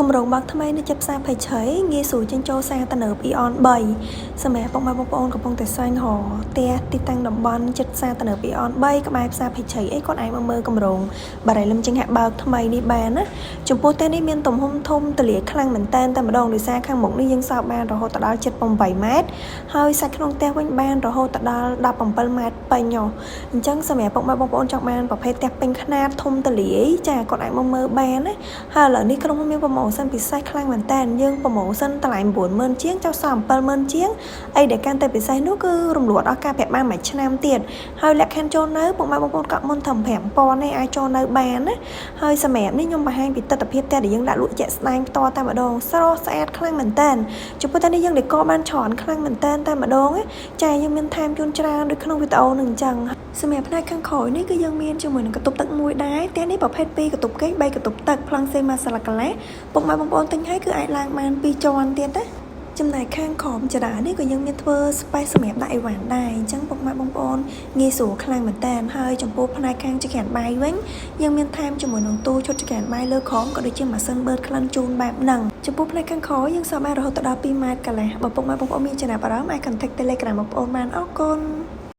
គម្រោងបើកថ្មីនៅជិតផ្សារភ័យឆៃងាយស្រួលចេញចូលសារទៅនៅពីអន3សម្រាប់បងប្អូនកំពុងតែស្វែងរកផ្ទះទីតាំងតំបន់ជិតផ្សារទៅនៅពីអន3ក្បែរផ្សារភ័យឆៃអីគាត់អាចមកមើលគម្រោងបារីលឹមចេញហាក់បើកថ្មីនេះបានណាចំពោះផ្ទះនេះមានទំហំធំទលាខ្លាំងមែនតែម្ដងដោយសារខាងមុខនេះយើងសោកបានរហូតដល់78ម៉ែត្រហើយសាច់ក្នុងផ្ទះវិញបានរហូតដល់17ម៉ែត្រពេញអញ្ចឹងសម្រាប់បងប្អូនចង់បានប្រភេទផ្ទះពេញខ្នាតធំទលាចាគាត់អាចមកមើលបានណាហើយឥឡូវនេះក្រុមហ៊ុនមានប្រម៉ូសិនពិសេសខ្លាំងមែនតើយើងប្រម៉ូសិនតម្លៃ 90,000 ជាងចុះសល់ 7,000 ជាងអីដែលកាន់តែពិសេសនោះគឺរំលោះដល់ការប្រាក់បានមួយឆ្នាំទៀតហើយលក្ខខណ្ឌចូលនៅបងប្អូនកក់មុនត្រឹម 5,000 នេះអាចចូលនៅបានណាហើយសម្រាប់នេះខ្ញុំបង្ហាញពីទស្សនវិជ្ជាដែលយើងដាក់លក់ជាក់ស្ដែងផ្ទាល់តែម្ដងស្រស់ស្អាតខ្លាំងមែនតើចំពោះតែនេះយើងដេកបានច្រើនខ្លាំងមែនតើតែម្ដងចាយើងមានថែមជូនច្រើនដូចក្នុងវីដេអូនឹងអញ្ចឹងសម្រាប់ផ្នែកខាងក្រោយនេះគឺយើងមានជាមួយនឹងកន្ទប់ទឹកមួយដែរផ្ទះនេះប្រភេទ2កន្ទប់គេង3កន្ទប់ទឹកប្លង់សេម៉ាសាឡាកាឡេពុកម៉ែបងប្អូនទិញហើយគឺអាចឡើងបាន2ជាន់ទៀតណាចំណែកខាងក្រោមចរានេះក៏យើងមានធ្វើ space សម្រាប់ដាក់អីវ៉ាន់ដែរអញ្ចឹងពុកម៉ែបងប្អូនងាយស្រួលខ្លាំងមែនតើហើយចំពោះផ្នែកខាងចក្រានបាយវិញយើងមានថែមជាមួយនឹងទូឈុតចក្រានបាយលើក្រោមក៏ដូចជាម៉ាស៊ីនបឺតក្លិនជូនបែបហ្នឹងចំពោះផ្នែកខាងក្រោយយើងសល់បានរហូតដល់2ម៉ែត្រកន្លះបើពុកម៉ែបងប្អូនមានចំណាប់អារម្មណ៍អាច contact Telegram បងប្អូនបានអរគុណ